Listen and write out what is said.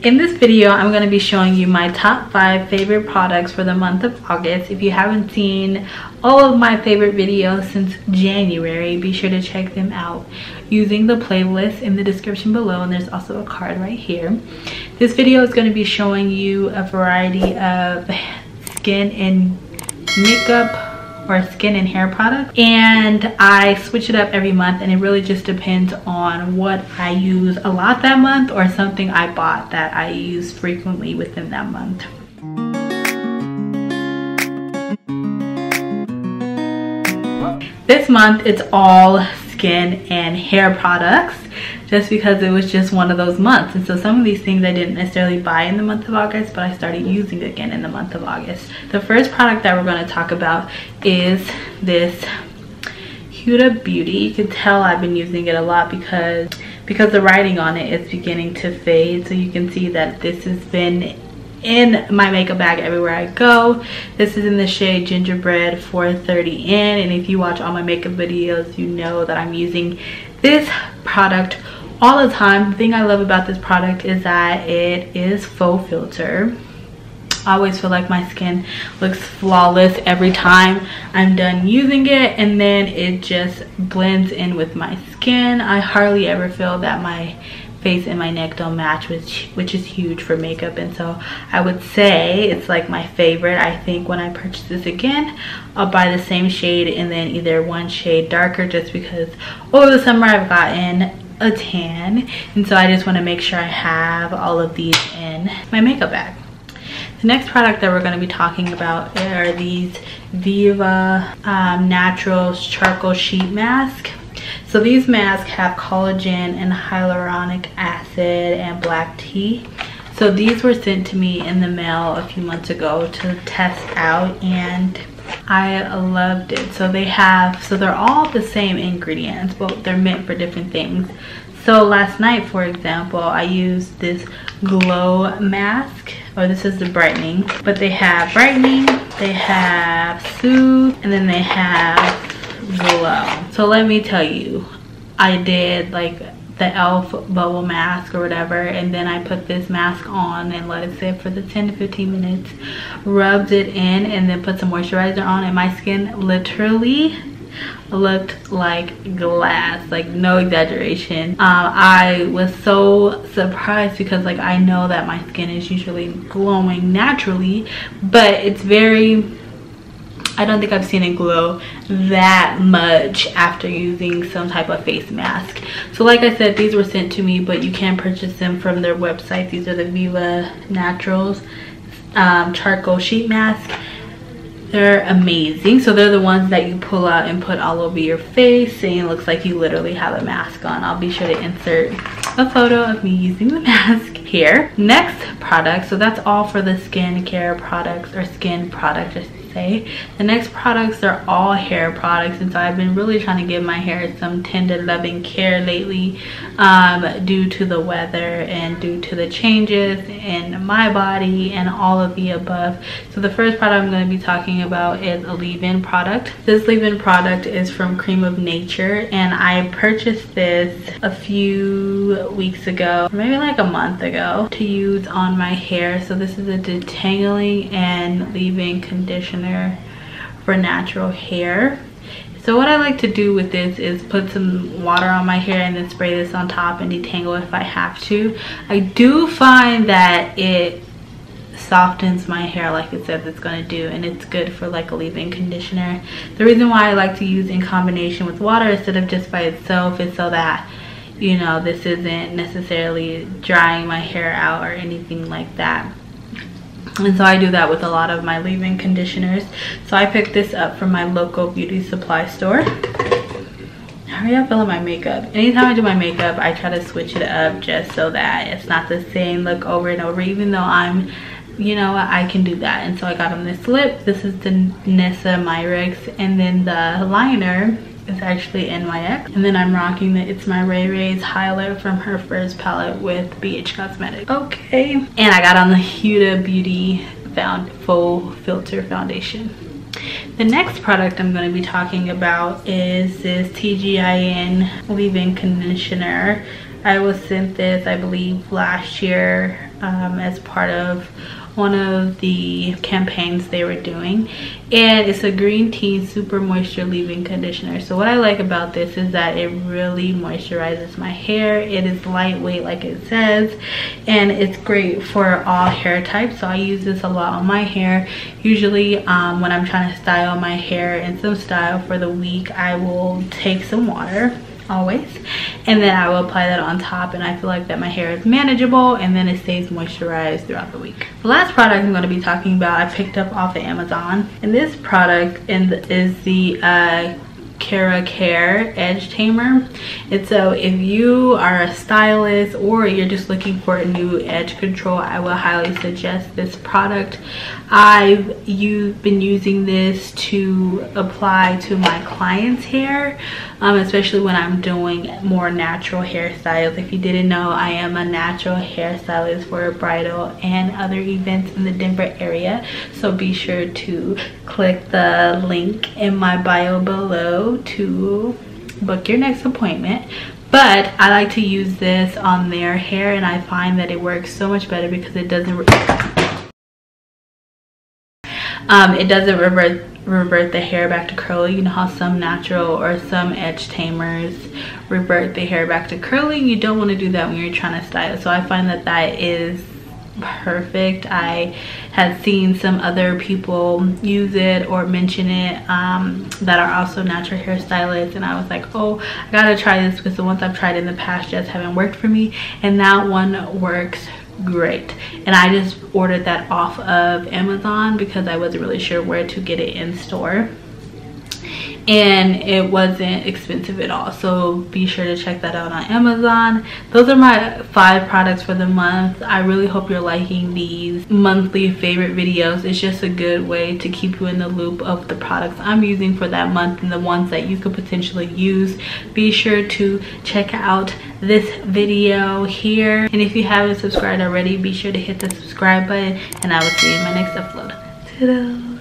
In this video, I'm going to be showing you my top 5 favorite products for the month of August. If you haven't seen all of my favorite videos since January, be sure to check them out using the playlist in the description below, and there's also a card right here. This video is going to be showing you a variety of skin and makeup or skin and hair products, and I switch it up every month, and it really just depends on what I use a lot that month or something I bought that I use frequently within that month. This month it's all skin and hair products, just because it was just one of those months. And so some of these things I didn't necessarily buy in the month of August, but I started using again in the month of August. The first product that we're going to talk about is this Huda Beauty. You can tell I've been using it a lot because the writing on it is beginning to fade. So you can see that this has been in my makeup bag everywhere I go. This is in the shade Gingerbread 430 in, and if you watch all my makeup videos, you know that I'm using this product all the time. The thing I love about this product is that it is faux filter. I always feel like my skin looks flawless every time I'm done using it, and then it just blends in with my skin. I hardly ever feel that my face and my neck don't match, which is huge for makeup, and so I would say it's like my favorite. I think when I purchase this again, I'll buy the same shade and then either one shade darker, just because over the summer I've gotten a tan, and so I just want to make sure I have all of these in my makeup bag. The next product that we're going to be talking about are these Viva Naturals Charcoal Sheet Mask. So these masks have collagen and hyaluronic acid and black tea. So these were sent to me in the mail a few months ago to test out, and I loved it. So they're all the same ingredients, but they're meant for different things. So last night, for example, I used this glow mask, or this is the brightening, but they have brightening, they have soothe, and then they have glow. So let me tell you, I did like the e.l.f. bubble mask or whatever, and then I put this mask on and let it sit for the 10 to 15 minutes, rubbed it in, and then put some moisturizer on, and my skin literally looked like glass, like no exaggeration. I was so surprised because like I know that my skin is usually glowing naturally, but it's I don't think I've seen it glow that much after using some type of face mask. So like I said, these were sent to me, but you can purchase them from their website. These are the Viva Naturals Charcoal Sheet Mask. They're amazing. So they're the ones that you pull out and put all over your face, and it looks like you literally have a mask on. I'll be sure to insert a photo of me using the mask here. Next product, so that's all for the skincare products, or skin products I should say. The next products are all hair products, and so I've been really trying to give my hair some tender loving care lately, due to the weather and due to the changes in my body and all of the above. So the first product I'm going to be talking about is a leave-in product. This leave-in product is from Cream of Nature, and I purchased this a few weeks ago, maybe like a month ago, to use on my hair. So this is a detangling and leave-in conditioner for natural hair. So what I like to do with this is put some water on my hair and then spray this on top and detangle if I have to. I do find that it softens my hair like it says it's going to do, and it's good for like a leave-in conditioner. The reason why I like to use in combination with water instead of just by itself is so that, you know, this isn't necessarily drying my hair out or anything like that. And so I do that with a lot of my leave-in conditioners. So I picked this up from my local beauty supply store. How are y'all feeling my makeup? Anytime I do my makeup, I try to switch it up just so that it's not the same look over and over, even though I'm, you know, I can do that. And so I got on this lip. This is the Nessa Myrix, and then the liner is actually NYX, and then I'm rocking the It's My Ray Ray's highlight from her first palette with BH Cosmetics. Okay, and I got on the Huda Beauty Faux Filter Foundation. The next product I'm going to be talking about is this TGIN leave-in conditioner. I was sent this, I believe, last year as part of one of the campaigns they were doing, and it's a green tea super moisture leave-in conditioner. So what I like about this is that it really moisturizes my hair. It is lightweight like it says, and it's great for all hair types. So I use this a lot on my hair. Usually when I'm trying to style my hair in some style for the week, I will take some water, always, and then I will apply that on top, and I feel like that my hair is manageable, and then it stays moisturized throughout the week. The last product I'm going to be talking about I picked up off of Amazon, and this product is the Keracare Edge Tamer. And so if you are a stylist or you're just looking for a new edge control, I will highly suggest this product. I've been using this to apply to my clients' hair, especially when I'm doing more natural hairstyles. If you didn't know, I am a natural hairstylist for bridal and other events in the Denver area, so be sure to click the link in my bio below to book your next appointment. But I like to use this on their hair, and I find that it works so much better because it doesn't revert the hair back to curly. You know how some natural or some edge tamers revert the hair back to curly? You don't want to do that when you're trying to style. So I find that that is perfect. I had seen some other people use it or mention it that are also natural hairstylists, and I was like, oh, I gotta try this because the ones I've tried in the past just haven't worked for me, and that one works great. And I just ordered that off of Amazon because I wasn't really sure where to get it in store, and it wasn't expensive at all. So be sure to check that out on Amazon. Those are my 5 products for the month. I really hope you're liking these monthly favorite videos. It's just a good way to keep you in the loop of the products I'm using for that month and the ones that you could potentially use. Be sure to check out this video here, and if you haven't subscribed already, be sure to hit the subscribe button, and I will see you in my next upload. Ta-da!